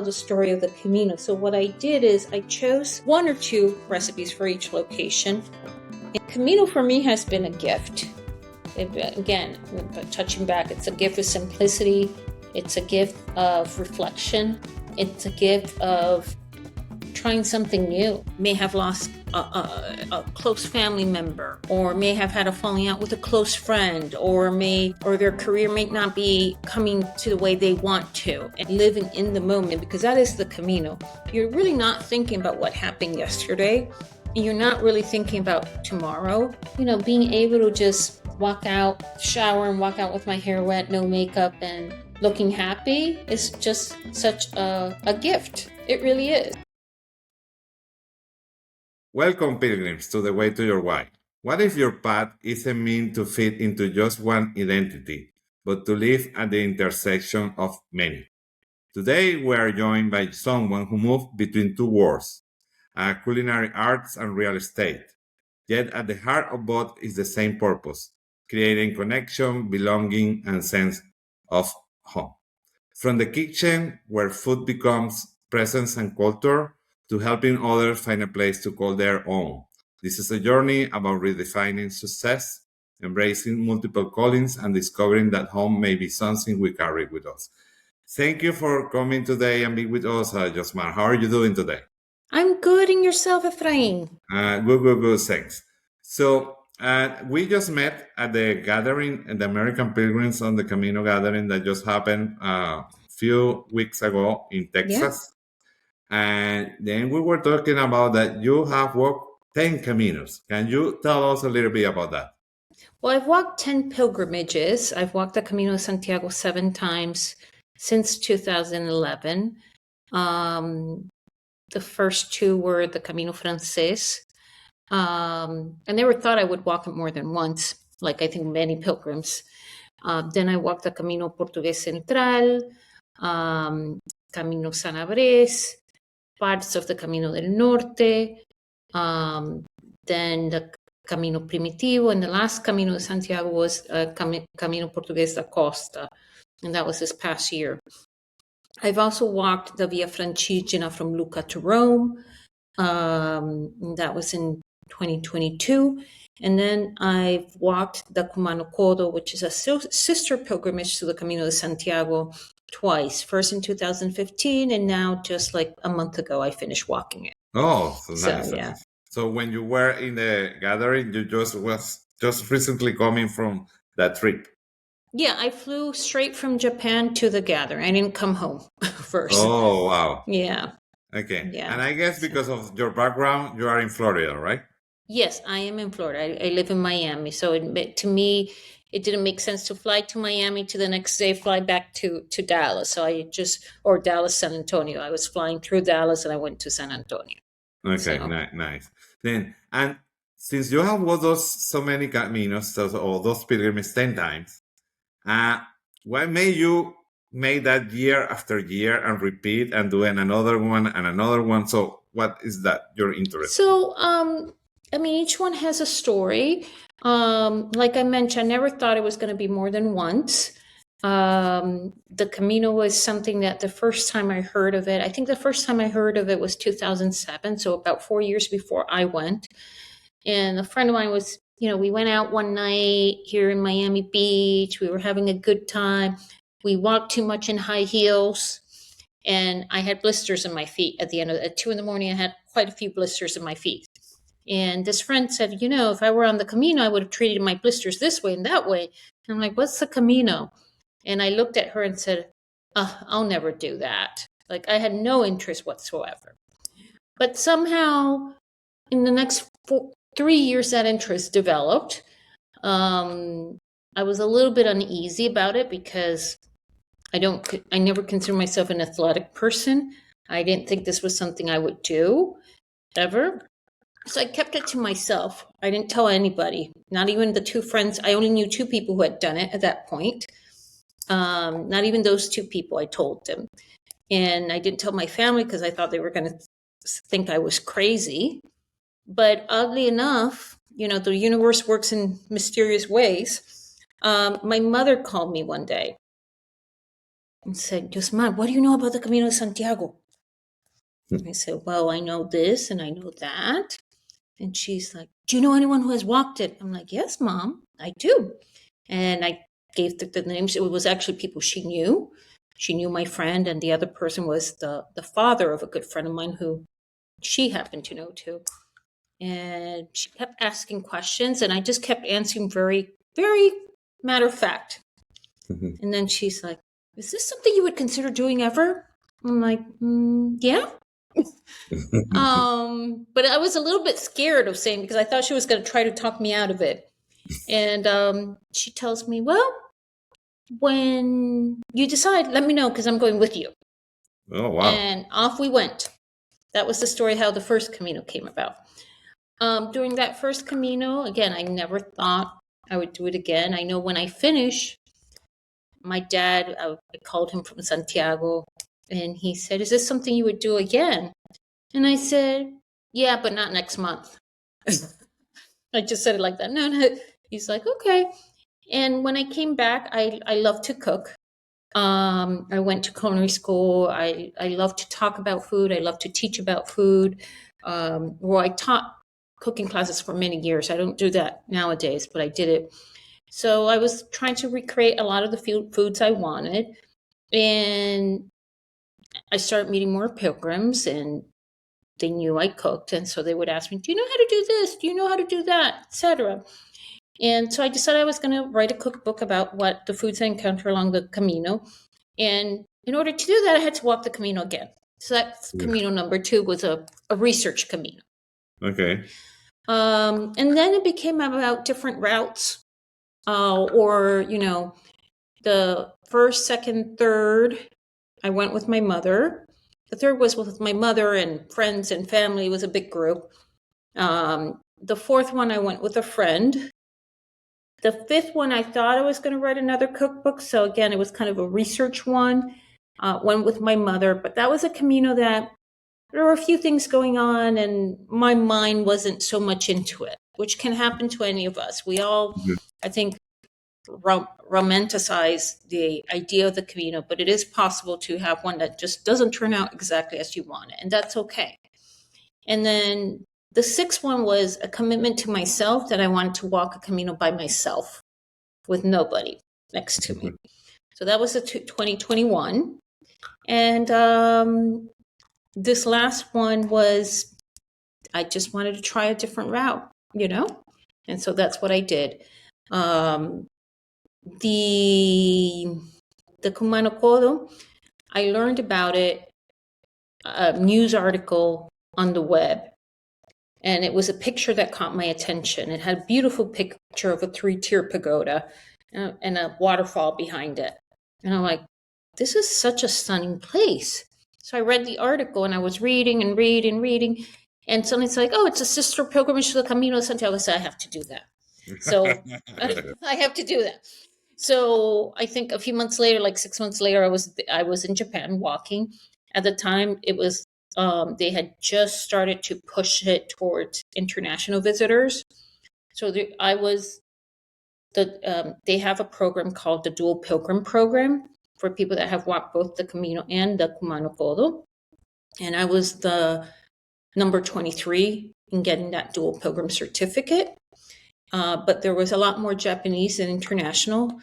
tell the story of the Camino. So what I did is I chose one or two recipes for each location. And Camino for me has been a gift. Again, touching back, it's a gift of simplicity. It's a gift of reflection. It's a gift of trying something new. May have lost a close family member, or may have had a falling out with a close friend, or their career may not be coming to the way they want to, and living in the moment, because that is the Camino. You're really not thinking about what happened yesterday. You're not really thinking about tomorrow. Being able to just walk out, shower, and walk out with my hair wet, no makeup, and looking happy is just such a gift. It really is. Welcome, pilgrims, to the way to your why. What if your path isn't meant to fit into just one identity, but to live at the intersection of many? Today, we are joined by someone who moved between two worlds, culinary arts and real estate. Yet at the heart of both is the same purpose, creating connection, belonging, and sense of home. From the kitchen, where food becomes presence and culture, to helping others find a place to call their own. This is a journey about redefining success, embracing multiple callings, and discovering that home may be something we carry with us. Thank you for coming today and being with us, Yosmar. How are you doing today? I'm good, and yourself, Efrain? Good, thanks. So we just met at the gathering, the American Pilgrims on the Camino gathering that just happened a few weeks ago in Texas. And then we were talking about that you have walked 10 Caminos. Can you tell us a little bit about that? Well, I've walked 10 pilgrimages. I've walked the Camino de Santiago 7 times since 2011. The first 2 were the Camino Francés. And never thought I would walk it more than once, like I think many pilgrims. Then I walked the Camino Portugués Central, Camino Sanabres, parts of the Camino del Norte, then the Camino Primitivo, and the last Camino de Santiago was Camino Portugués da Costa, and that was this past year. I've also walked the Via Francigena from Lucca to Rome. That was in 2022. And then I've walked the Kumano Kodo, which is a sister pilgrimage to the Camino de Santiago, twice. First in 2015, and now just like a month ago, I finished walking it. Oh, so nice. Yeah. So when you were in the gathering, you just recently coming from that trip. Yeah, I flew straight from Japan to the gathering. I didn't come home first. Oh, wow. Yeah. Okay. Yeah. And I guess because of your background, you are in Florida, right? Yes, I am in Florida. I live in Miami. So to me, it didn't make sense to fly to Miami to the next day, fly back to Dallas. So or Dallas, San Antonio. I was flying through Dallas and I went to San Antonio. Okay, so. Nice. Then, and since you have walked so many Caminos, or those pilgrimages 10 times, what made you make that year after year and repeat and doing another one and another one? So what is that, your interest? So, each one has a story. Like I mentioned, I never thought it was going to be more than once. The Camino was something that the first time I heard of it, I think the first time I heard of it was 2007. So about 4 years before I went. And a friend of mine was, we went out one night here in Miami Beach. We were having a good time. We walked too much in high heels. And I had blisters in my feet at 2 a.m. I had quite a few blisters in my feet. And this friend said, if I were on the Camino, I would have treated my blisters this way and that way. And I'm like, what's the Camino? And I looked at her and said, I'll never do that. Like, I had no interest whatsoever. But somehow in the next 3 years, that interest developed. I was a little bit uneasy about it because I never considered myself an athletic person. I didn't think this was something I would do ever. So I kept it to myself. I didn't tell anybody, not even the 2 friends. I only knew 2 people who had done it at that point. Not even those 2 people, I told them. And I didn't tell my family because I thought they were going to think I was crazy. But oddly enough, the universe works in mysterious ways. My mother called me one day and said, Yosmar, what do you know about the Camino de Santiago? I said, well, I know this and I know that. And she's like, do you know anyone who has walked it? I'm like, yes, Mom, I do. And I gave the names. It was actually people she knew. She knew my friend, and the other person was the father of a good friend of mine who she happened to know too. And she kept asking questions, and I just kept answering very, very matter of fact. And then she's like, is this something you would consider doing ever? I'm like, yeah. But I was a little bit scared of saying, because I thought she was going to try to talk me out of it. And she tells me, well, when you decide, let me know, because I'm going with you. Oh, wow. And off we went. That was the story how the first Camino came about. During that first Camino, again, I never thought I would do it again. I know when I finish, my dad, I called him from Santiago, and he said, is this something you would do again? And I said, yeah, but not next month. I just said it like that. No. He's like, okay. And when I came back, I love to cook. I went to culinary school. I love to talk about food. I love to teach about food. I taught cooking classes for many years. I don't do that nowadays, but I did it. So I was trying to recreate a lot of the foods I wanted. And I started meeting more pilgrims, and they knew I cooked. And so they would ask me, do you know how to do this? Do you know how to do that? Etc. And so I decided I was going to write a cookbook about what the foods I encounter along the Camino. And in order to do that, I had to walk the Camino again. So that's Camino number 2 was a research Camino. Okay. And then it became about different routes, or, the first, second, third, I went with my mother. The third was with my mother and friends and family. It was a big group. The fourth one, I went with a friend. The fifth one, I thought I was going to write another cookbook. So again, it was kind of a research one. Went with my mother, but that was a Camino that there were a few things going on and my mind wasn't so much into it, which can happen to any of us. We all, I think, romanticize the idea of the Camino, but it is possible to have one that just doesn't turn out exactly as you want it, and that's okay. And then the sixth one was a commitment to myself that I wanted to walk a Camino by myself with nobody next to me. So that was 2021. And this last one was, I just wanted to try a different route, And so that's what I did. The Kumano Kodo, I learned about it, a news article on the web. And it was a picture that caught my attention. It had a beautiful picture of a 3-tier pagoda and a waterfall behind it. And I'm like, this is such a stunning place. So I read the article and I was reading. And suddenly it's like, oh, it's a sister pilgrimage to the Camino de Santiago. So I have to do that. So I have to do that. So I think a few months later, like 6 months later, I was in Japan walking. At the time, it was they had just started to push it towards international visitors. So they have a program called the Dual Pilgrim Program for people that have walked both the Camino and the Kumano Kodo. And I was the number 23 in getting that Dual Pilgrim certificate. But there was a lot more Japanese than international.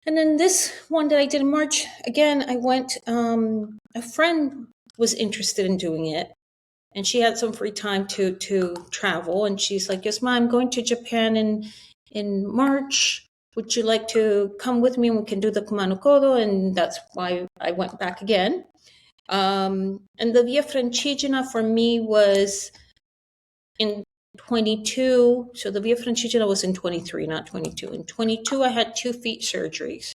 And then this one that I did in March, again, I went, a friend was interested in doing it. And she had some free time to travel. And she's like, yes, Mom, I'm going to Japan in March. Would you like to come with me and we can do the Kumano Kodo? And that's why I went back again. And the Via Francigena for me was in 22. So the Via Francigena was in 23, not 22. In 22, I had 2 feet surgeries.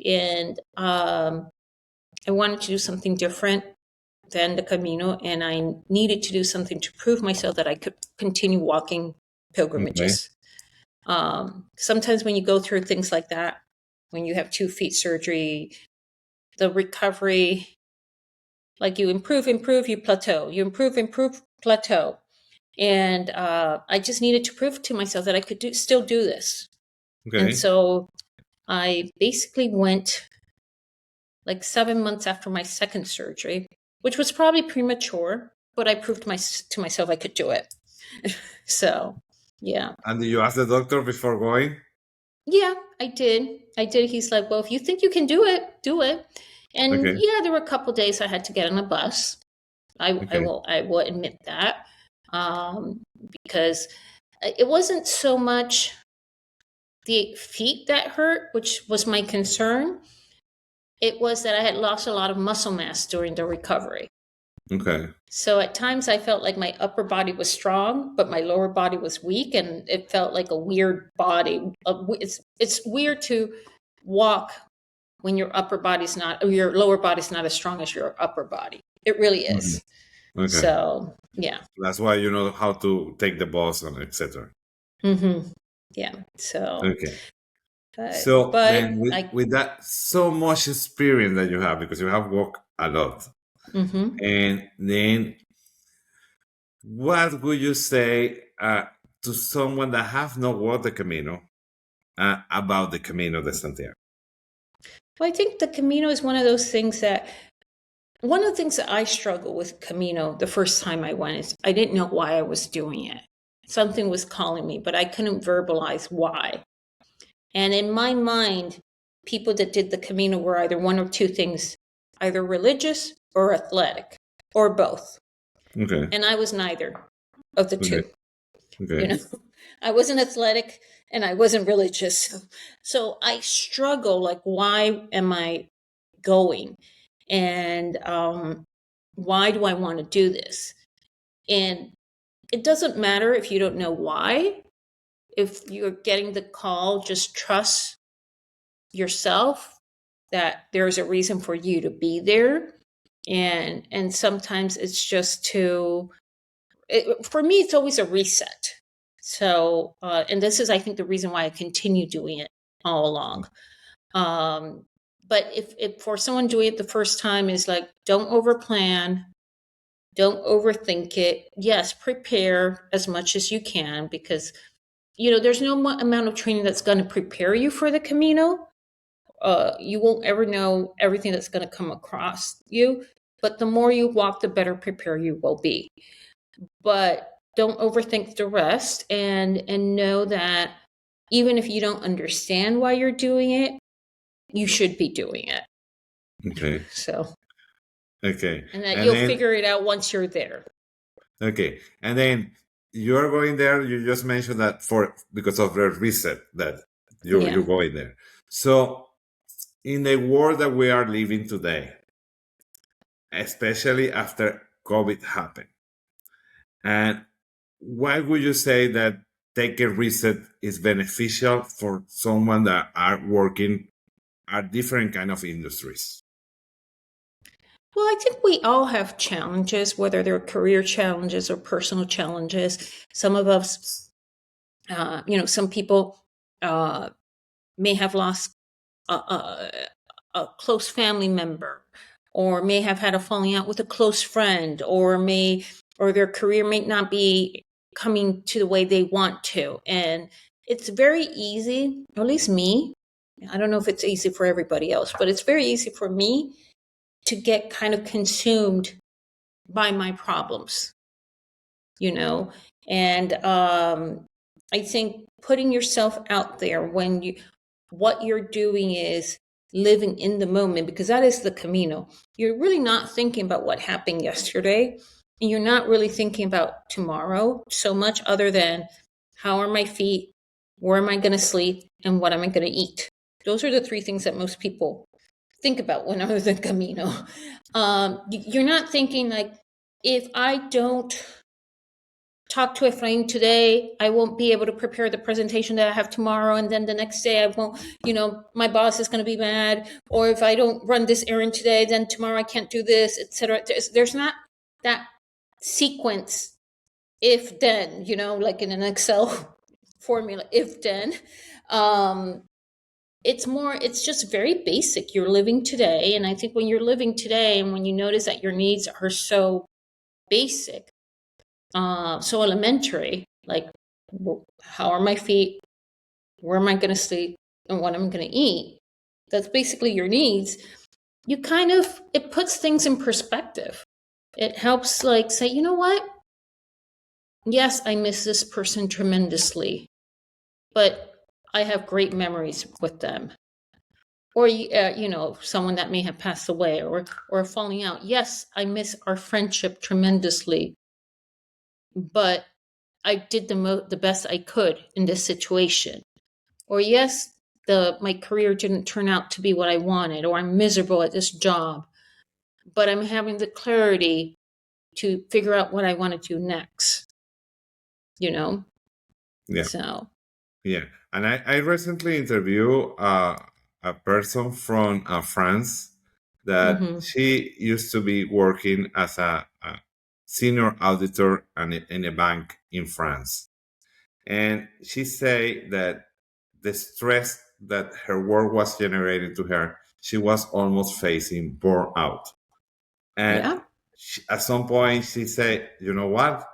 And I wanted to do something different than the Camino, and I needed to do something to prove myself that I could continue walking pilgrimages. Okay. Sometimes when you go through things like that, when you have 2 feet surgery, the recovery, like you improve, you plateau. You improve, plateau. And I just needed to prove to myself that I could still do this. Okay. And so I basically went like 7 months after my second surgery, which was probably premature, but I proved to myself I could do it. So, yeah. And did you ask the doctor before going? Yeah, I did. He's like, well, if you think you can do it, do it. And Okay. yeah, there were a couple days I had to get on a bus. I Okay. will admit that, because it wasn't so much the feet that hurt, which was my concern. It was that I had lost a lot of muscle mass during the recovery. Okay. So at times I felt like my upper body was strong, but my lower body was weak, and it felt like a weird body. It's weird to walk when your upper body's not, or your lower body's not as strong as your upper body. It really is. Okay. So yeah. That's why you know how to take the bus and etc. Yeah. So Okay. but Then I with that so much experience that you have, because you have walked a lot, and then what would you say to someone that have not walked the Camino about the Camino de Santiago? Well, I think the Camino is one of the things that I struggle with Camino the first time I went is I didn't know why I was doing it. Something was calling me, but I couldn't verbalize why. And in my mind, people that did the Camino were either one or two things, either religious or athletic, or both. Okay. And I was neither of the two. Okay. You know, I wasn't athletic and I wasn't religious. So I struggle, like, why am I going? And why do I want to do this? And it doesn't matter if you don't know why. If you're getting the call, just trust yourself that there's a reason for you to be there. And sometimes it's just for me, it's always a reset. So, and this is, I think, the reason why I continue doing it all along. But if for someone doing it the first time is like, don't overplan, don't overthink it. Yes, prepare as much as you can, because, there's no amount of training that's going to prepare you for the Camino. You won't ever know everything that's going to come across you, but the more you walk, the better prepared you will be. But don't overthink the rest, and know that even if you don't understand why you're doing it, you should be doing it. Okay. So. Okay. And that you'll figure it out once you're there. Okay. And then you're going there, you just mentioned that because of the reset that you're going there. So in the world that we are living today, especially after COVID happened, and why would you say that take a reset is beneficial for someone that are working at different kind of industries? Well, I think we all have challenges, whether they're career challenges or personal challenges. Some of us, some people may have lost a close family member, or may have had a falling out with a close friend, or their career may not be coming to the way they want to. And it's very easy, or at least me, I don't know if it's easy for everybody else, but it's very easy for me to get kind of consumed by my problems, and I think putting yourself out there what you're doing is living in the moment, because that is the Camino. You're really not thinking about what happened yesterday, and you're not really thinking about tomorrow so much, other than how are my feet, where am I going to sleep, and what am I going to eat. Those are the three things that most people think about when I'm the Camino. You're not thinking like, if I don't talk to Efrain today, I won't be able to prepare the presentation that I have tomorrow. And then the next day I won't, my boss is going to be mad. Or if I don't run this errand today, then tomorrow I can't do this, etc. There's not that sequence, if then, like in an Excel formula, if then. It's just very basic. You're living today. And I think when you're living today, and when you notice that your needs are so basic, so elementary, like, how are my feet, where am I going to sleep, and what I'm going to eat, that's basically your needs. you it puts things in perspective. It helps like say, you know what? Yes, I miss this person tremendously, but I have great memories with them. Or, someone that may have passed away or falling out. Yes, I miss our friendship tremendously, but I did the best I could in this situation. Or yes, my career didn't turn out to be what I wanted, or I'm miserable at this job, but I'm having the clarity to figure out what I want to do next. Yeah. So. Yeah. And I recently interviewed a person from France that she used to be working as a senior auditor in a bank in France. And she said that the stress that her work was generating to her, she was almost facing burnout. And Yeah. at some point, she said, "You know what?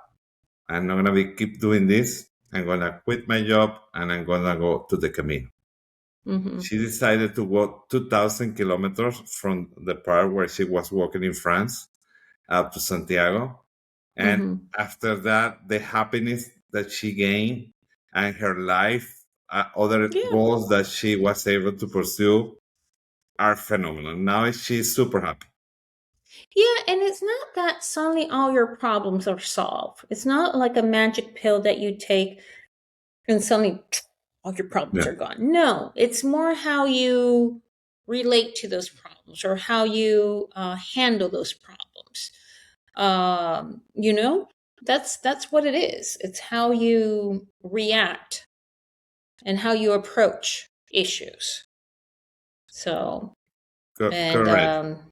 I'm not gonna keep doing this. I'm gonna quit my job and I'm gonna go to the Camino." She decided to walk 2,000 kilometers from the part where she was working in France up to Santiago. And after that, the happiness that she gained and her life, other Yeah. goals that she was able to pursue are phenomenal. Now she's super happy. Yeah, and it's not that suddenly all your problems are solved. It's not like a magic pill that you take and suddenly all your problems are gone. No, it's more how you relate to those problems or how you handle those problems. That's what it is. It's how you react and how you approach issues. So, and Correct.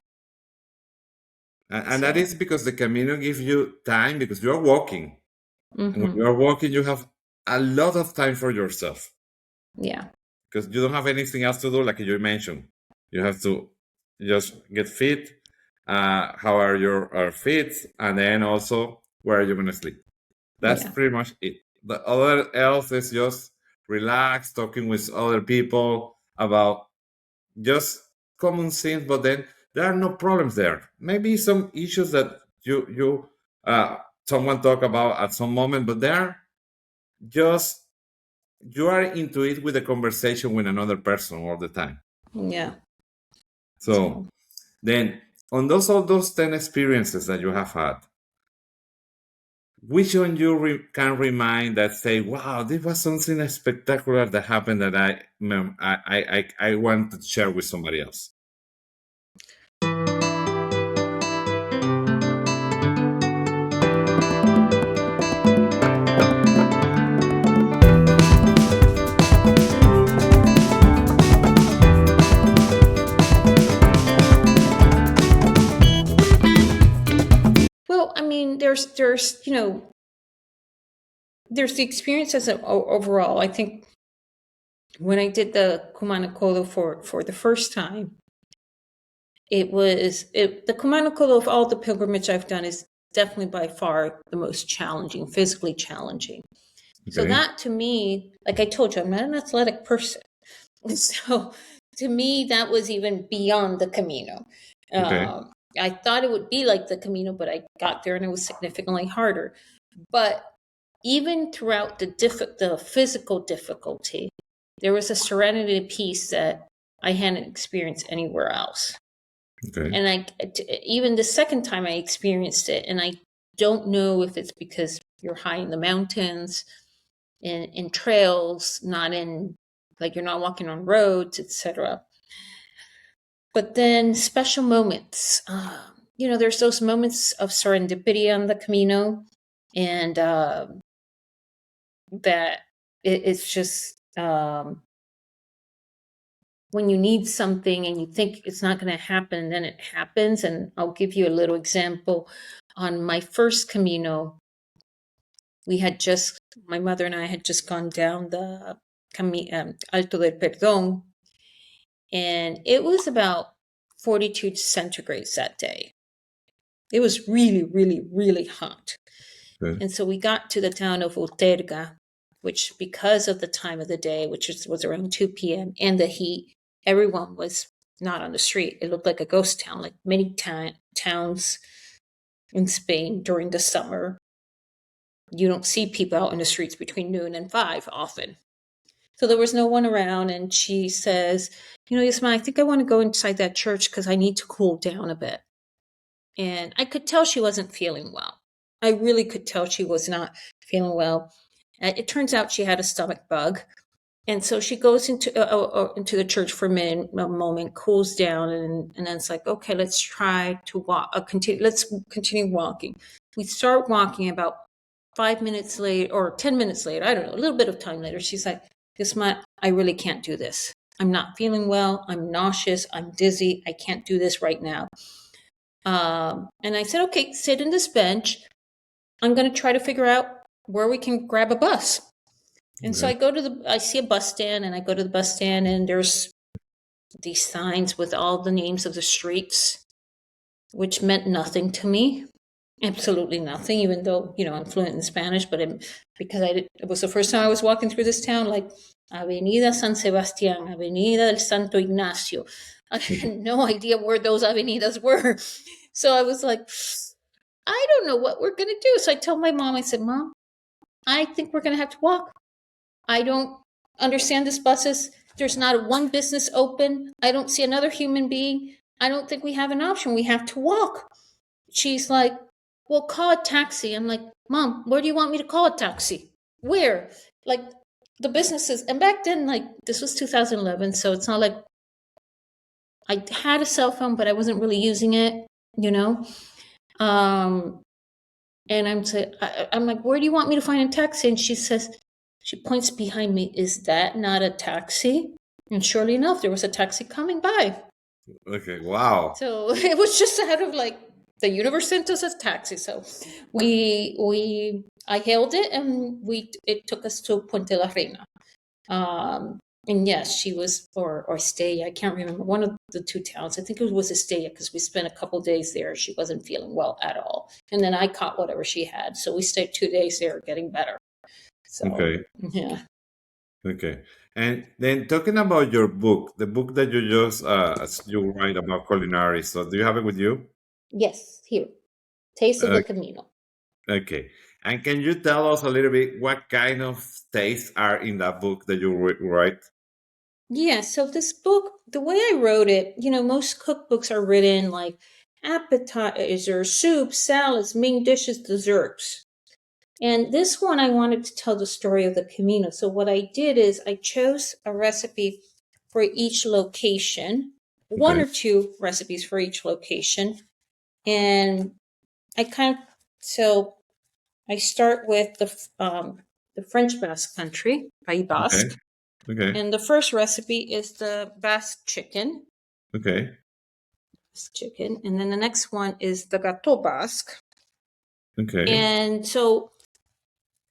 And that is because the Camino gives you time because you're walking. And when you're walking, you have a lot of time for yourself. Yeah. Because you don't have anything else to do, like you mentioned. You have to just get fit. How are your feet? And then also, where are you going to sleep? That's pretty much it. The other else is just relax, talking with other people about just common things, but then there are no problems there. Maybe some issues that you someone talk about at some moment, but they're just you are into it with a conversation with another person all the time. Yeah. So then on all those 10 experiences that you have had, which one you can remind that say, wow, this was something spectacular that happened that I want to share with somebody else? Well, I mean, there's the experiences overall. I think when I did the Kumano Kodo for the first time, the Kumano Kodo of all the pilgrimage I've done is definitely by far the most challenging, physically challenging. Okay. So that to me, like I told you, I'm not an athletic person. So to me, that was even beyond the Camino. Okay. I thought it would be like the Camino, but I got there and it was significantly harder. But even throughout the physical difficulty, there was a serenity and peace that I hadn't experienced anywhere else. Okay. And even the second time I experienced it, and I don't know if it's because you're high in the mountains, in trails, not in, like you're not walking on roads, etc. But then special moments, there's those moments of serendipity on the Camino, and that it's just when you need something and you think it's not going to happen, and then it happens. And I'll give you a little example. On my first Camino, my mother and I had just gone down the Alto del Perdón, and it was about 42 centigrades that day. It was really, really, really hot. Okay. And so we got to the town of Uterga, which, because of the time of the day, which was around 2 p.m., and the heat, everyone was not on the street. It looked like a ghost town, like many towns in Spain during the summer. You don't see people out in the streets between noon and 5 often. So there was no one around, and she says, Yosmar, I think I want to go inside that church because I need to cool down a bit. And I could tell she wasn't feeling well. I really could tell she was not feeling well. It turns out she had a stomach bug. And so she goes into the church for a moment, cools down, and then it's like, okay, let's try to walk. Let's continue walking. We start walking about 5 minutes later or 10 minutes later. I don't know, a little bit of time later. She's like, Yosmar, I really can't do this. I'm not feeling well. I'm nauseous. I'm dizzy. I can't do this right now. And I said, okay, sit in this bench. I'm going to try to figure out where we can grab a bus. And so I see a bus stand, and I go to the bus stand, and there's these signs with all the names of the streets, which meant nothing to me. Absolutely nothing, even though, I'm fluent in Spanish, but because it was the first time I was walking through this town, like Avenida San Sebastián, Avenida del Santo Ignacio. I had no idea where those avenidas were. So I was like, I don't know what we're going to do. So I told my mom, I said, Mom, I think we're going to have to walk. I don't understand these buses. There's not one business open. I don't see another human being. I don't think we have an option. We have to walk. She's like, well, call a taxi. I'm like, Mom, where do you want me to call a taxi? Where? Like the businesses. And back then, like this was 2011. So it's not like I had a cell phone, but I wasn't really using it, And I'm like, where do you want me to find a taxi? And she points behind me. Is that not a taxi? And surely enough, there was a taxi coming by. Okay, wow. So it was just out of like the universe sent us a taxi. So I hailed it, and it took us to Puente la Reina. And yes, she was, or Estella, I can't remember, one of the two towns. I think it was Estella because we spent a couple days there. She wasn't feeling well at all. And then I caught whatever she had. So we stayed 2 days there getting better. So, okay. Yeah. Okay. And then talking about your book, the book that you just, you write about culinary. So do you have it with you? Yes, here. Taste of the Camino. Okay. And can you tell us a little bit what kind of tastes are in that book that you write? Yeah, so this book, the way I wrote it, most cookbooks are written like appetizers, soups, salads, main dishes, desserts. And this one, I wanted to tell the story of the Camino. So what I did is I chose a recipe for each location, one or two recipes for each location. And so I start with the French Basque country, Pays Basque. Okay. And the first recipe is the Basque chicken. Okay. Chicken. And then the next one is the Gâteau Basque. Okay. And so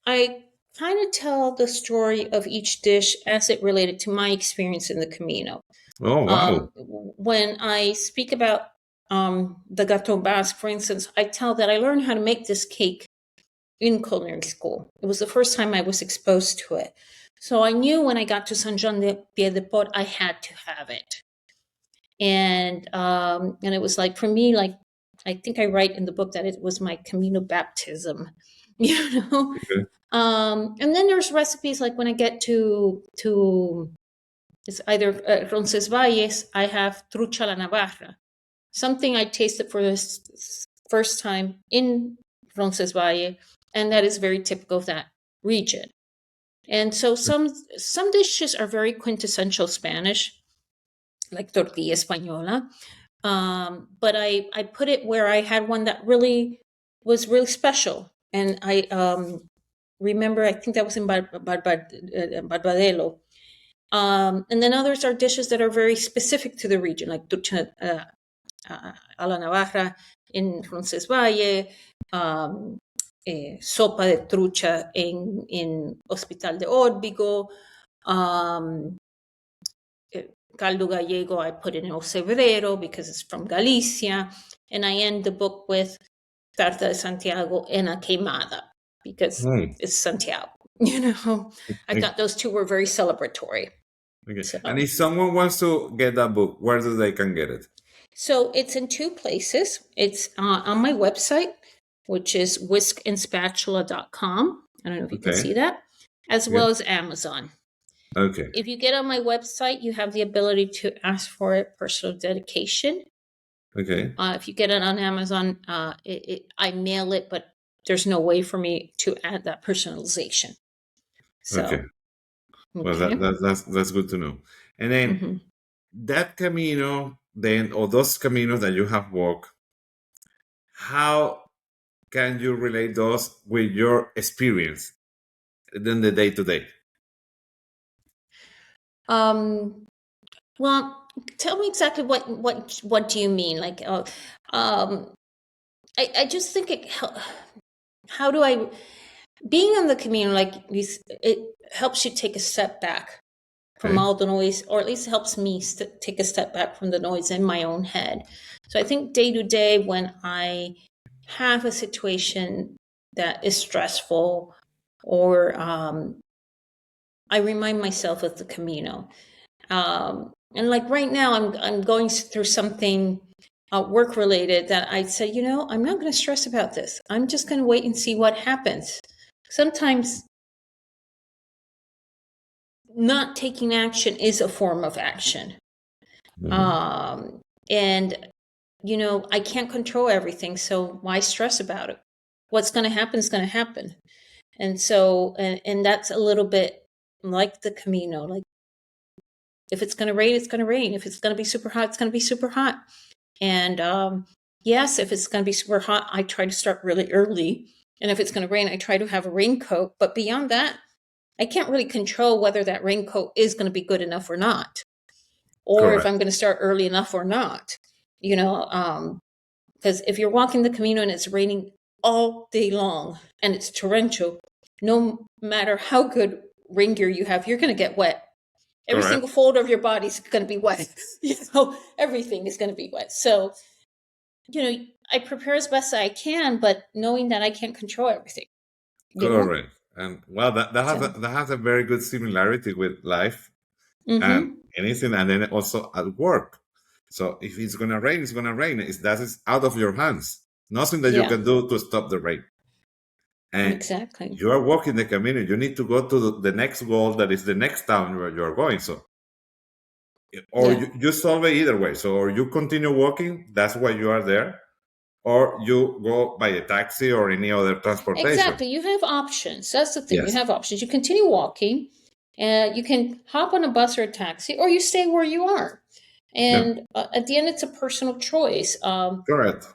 I kind of tell the story of each dish as it related to my experience in the Camino. Oh, wow. When I speak about the Gâteau Basque, for instance, I tell that I learned how to make this cake in culinary school. It was the first time I was exposed to it. So I knew when I got to San Juan de Piedeport, I had to have it. And it was like, for me, like, I think I write in the book that it was my Camino baptism, Okay. And then there's recipes like when I get to it's either Roncesvalles, I have trucha la Navarra, something I tasted for the first time in Roncesvalles, and that is very typical of that region. And so some dishes are very quintessential Spanish, like tortilla española. But I put it where I had one that really was really special. And I remember, I think that was in Barbadelo. And then others are dishes that are very specific to the region, like trucha a la Navarra in Roncesvalles, sopa de trucha in Hospital de Órbigo, caldo gallego, I put it in Osebrero because it's from Galicia, and I end the book with tarta de Santiago en a queimada because it's Santiago. I thought those two were very celebratory. Okay. So, And if someone wants to get that book, where do they can get it? so it's in two places. It's on my website, which is whiskandspatula.com. I don't know if you can Okay. see that, as Yeah. well as Amazon. Okay. If you get on my website, you have the ability to ask for a personal dedication. Okay. If you get it on Amazon, I mail it, but there's no way for me to add that personalization. Okay. So, Well, okay. that's good to know. And then Mm-hmm. that Camino, then, or those Caminos that you have walked, how can you relate those with your experience in the day to day? Well, tell me exactly what do you mean? Like, um, I just think how do I, being on the Camino, like it helps you take a step back from Okay. all the noise, or at least helps me take a step back from the noise in my own head. So I think day to day, when I have a situation that is stressful, or I remind myself of the Camino. And like right now, I'm going through something work related that I said, I'm not going to stress about this. I'm just going to wait and see what happens. Sometimes not taking action is a form of action. Mhm. And I can't control everything, so why stress about it? What's going to happen is going to happen. And so, and that's a little bit like the Camino. Like, if it's going to rain, it's going to rain. If it's going to be super hot, it's going to be super hot. And yes, if it's going to be super hot, I try to start really early. And if it's going to rain, I try to have a raincoat. But beyond that, I can't really control whether that raincoat is going to be good enough or not, or if Correct. I'm going to start early enough or not. Because if you're walking the Camino and it's raining all day long and it's torrential, no matter how good rain gear you have, you're going to get wet. Every Correct. single fold of your body is going to be wet. Everything is going to be wet. So, I prepare as best I can, but knowing that I can't control everything. Correct. And well, So, that has a very good similarity with life and mm-hmm. anything, and then also at work. So if it's gonna rain, it's gonna rain. That is out of your hands. Nothing that you Yeah, can do to stop the rain. And exactly. you are walking the community. You need to go to the next goal that is the next town where you are going. So, or Yeah, you solve it either way. So, or you continue walking. That's why you are there, or you go by a taxi or any other transportation. exactly. You have options. That's the thing. You Yes. have options. You continue walking, and you can hop on a bus or a taxi, or you stay where you are. Yeah. And at the end, it's a personal choice. Correct.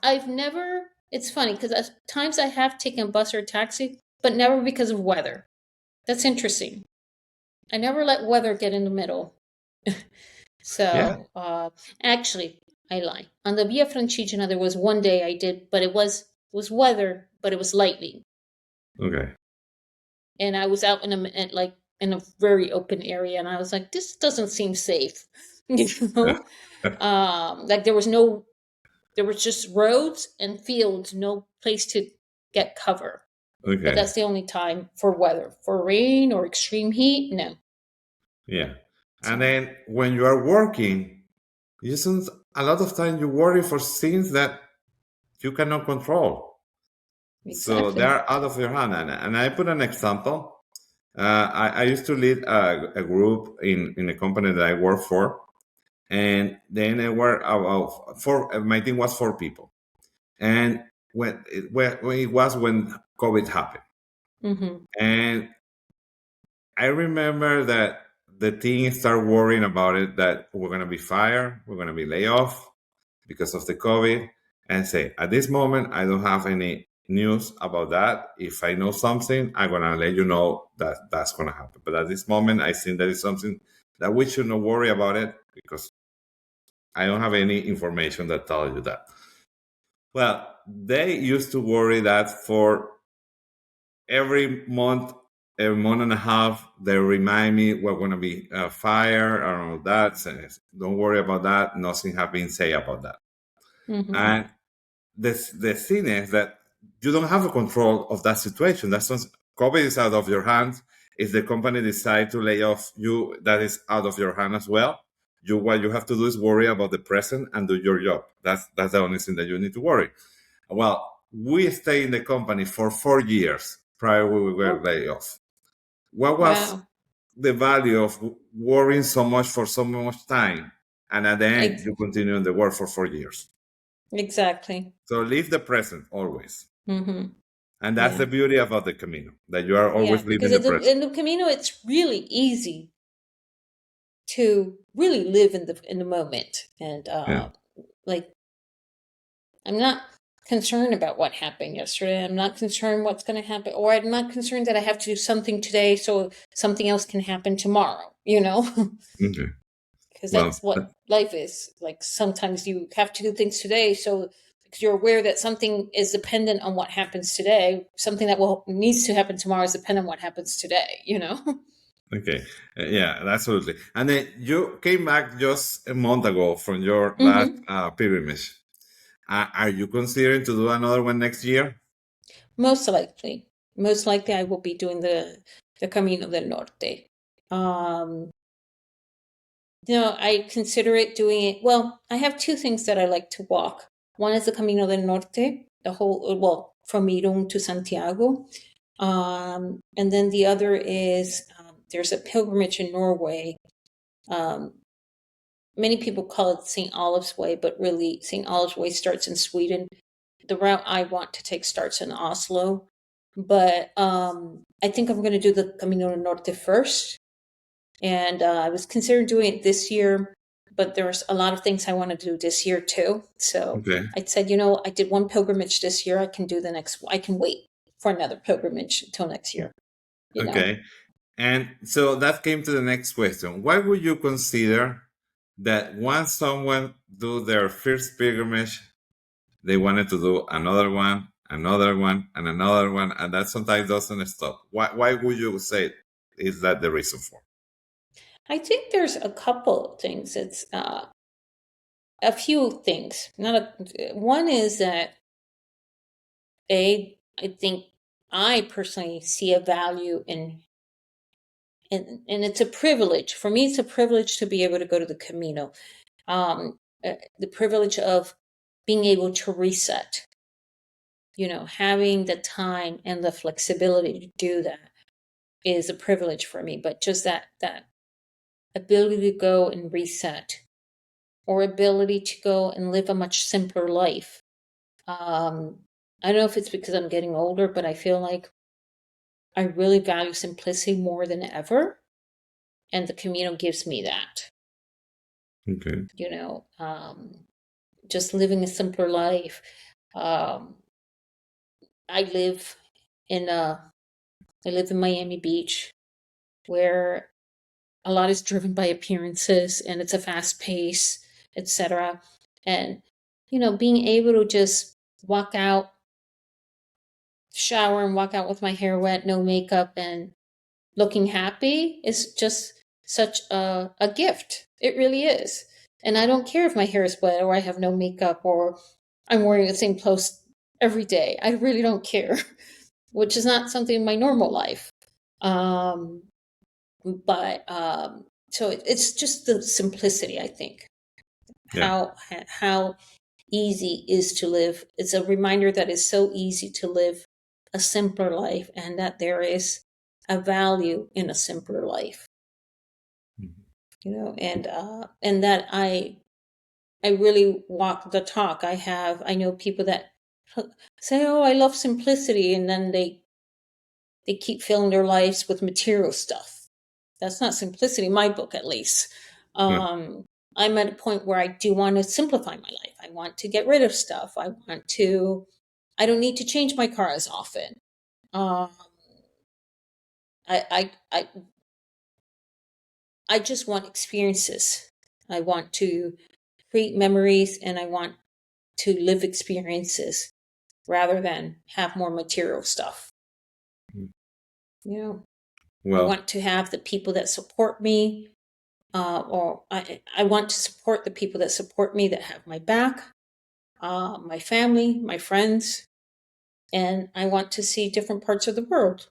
It's funny because at times I have taken a bus or a taxi, but never because of weather. That's interesting. I never let weather get in the middle. Yeah. So, actually, I lie. On the Via Francigena, there was one day I did, but it was weather, but it was lightning, Okay. and I was out in a very open area, and I was like, this doesn't seem safe, you know. Like there was just roads and fields, no place to get cover. But Okay. that's the only time for weather. For rain or extreme heat, no. Yeah. And So, then when you are working, you some a lot of time you worry for things that you cannot control. So they exactly. are out of your hand. And I put an example. I used to lead a group in a company that I work for, and then there were about four. My team was four people, and when it was when COVID happened, Mm-hmm. and I remember that the team started worrying about it, that we're gonna be fired, we're gonna be laid off because of the COVID, and say at this moment I don't have any news about that. If I know something, I'm gonna let you know that that's gonna happen. But at this moment, I think that is something that we should not worry about it because I don't have any information that tells you that. Well, they used to worry that for every month, every month and a half, they remind me we're going to be fired or all that. So don't worry about that. Nothing has been said about that. Mm-hmm. And the thing is that you don't have a control of that situation. COVID is out of your hands. If the company decide to lay off you, that is out of your hand as well. What you have to do is worry about the present and do your job. That's the only thing that you need to worry. Well, we stayed in the company for 4 years prior we were laid off. What was Wow. the value of worrying so much for so much time, and at the end you continue in the work for 4 years? Exactly. So live the present always. Mm-hmm. And that's the beauty about the Camino, that you are always living Because the present. in the Camino, it's really easy to really live in the moment, and like, I'm not concerned about what happened yesterday. I'm not concerned what's going to happen, or I'm not concerned that I have to do something today so something else can happen tomorrow. Okay. Because that's what life is. Like, sometimes you have to do things today, so because you're aware that something is dependent on what happens today, something that needs to happen tomorrow is dependent on what happens today. Okay. Yeah, absolutely. And then you came back just a month ago from your last pilgrimage. Are you considering to do another one next year? Most likely. Most likely I will be doing the Camino del Norte. I consider it doing it. Well, I have two things that I like to walk. One is the Camino del Norte, from Irún to Santiago. And then the other is, there's a pilgrimage in Norway. Many people call it St. Olive's Way, but really St. Olive's Way starts in Sweden. The route I want to take starts in Oslo. But I think I'm going to do the Camino del Norte first. And I was considering doing it this year, but there's a lot of things I want to do this year too. So I said, I did one pilgrimage this year. I can do the next. I can wait for another pilgrimage until next year. Okay. And so that came to the next question. Why would you consider that once someone do their first pilgrimage, they wanted to do another one, and another one, and that sometimes doesn't stop? Why would you say is that the reason for? I think there's a couple of things. It's a few things. One is that I think I personally see a value in, and it's a privilege. For me, it's a privilege to be able to go to the Camino. The privilege of being able to reset, having the time and the flexibility to do that is a privilege for me. But just that ability to go and reset, or ability to go and live a much simpler life. I don't know if it's because I'm getting older, but I feel like I really value simplicity more than ever. And the Camino gives me that. Okay. Just living a simpler life. I live in Miami Beach, where a lot is driven by appearances, and it's a fast pace, etc. And being able to just walk out, shower, and walk out with my hair wet, no makeup, and looking happy is just such a gift. It really is. And I don't care if my hair is wet, or I have no makeup, or I'm wearing the same clothes every day. I really don't care, which is not something in my normal life. So it's just the simplicity, I think. Yeah. How easy is to live. It's a reminder that it's so easy to live a simpler life, and that there is a value in a simpler life. And that I really walk the talk. I know people that say, "Oh, I love simplicity," and then they keep filling their lives with material stuff. That's not simplicity, in my book, at least. I'm at a point where I do want to simplify my life. I want to get rid of stuff. I don't need to change my car as often. I just want experiences. I want to create memories, and I want to live experiences rather than have more material stuff. I want to have the people that support me, or I want to support the people that support me, that have my back, my family, my friends, and I want to see different parts of the world.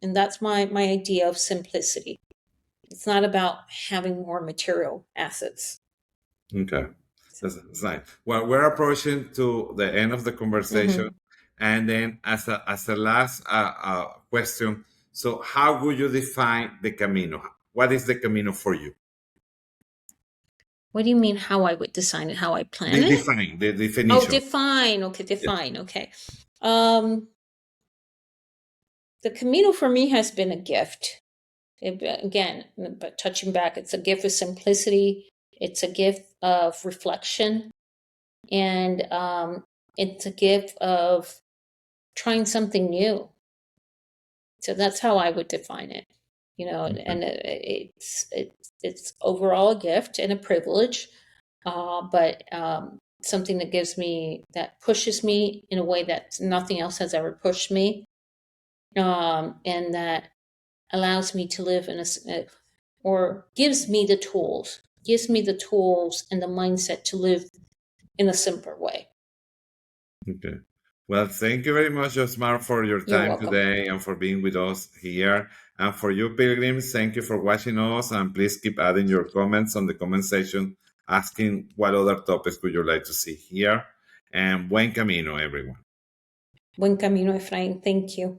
And that's my idea of simplicity. It's not about having more material assets. Okay. That's nice. Well, we're approaching to the end of the conversation. And then as a last question, so how would you define the Camino? What is the Camino for you? What do you mean how I would design it, how I plan it? Define, the definition. Oh, define. Okay, define. Okay. The Camino for me has been a gift. Again, but touching back, it's a gift of simplicity. It's a gift of reflection. And it's a gift of trying something new. So that's how I would define it. And it's overall a gift and a privilege, but something that pushes me in a way that nothing else has ever pushed me, and that allows me to live or gives me the tools and the mindset to live in a simpler way. Okay. Well, thank you very much, Yosmar, for your time today and for being with us here. And for you, Pilgrims, thank you for watching us. And please keep adding your comments on the comment section, asking what other topics would you like to see here. And buen camino, everyone. Buen camino, Efrain. Thank you.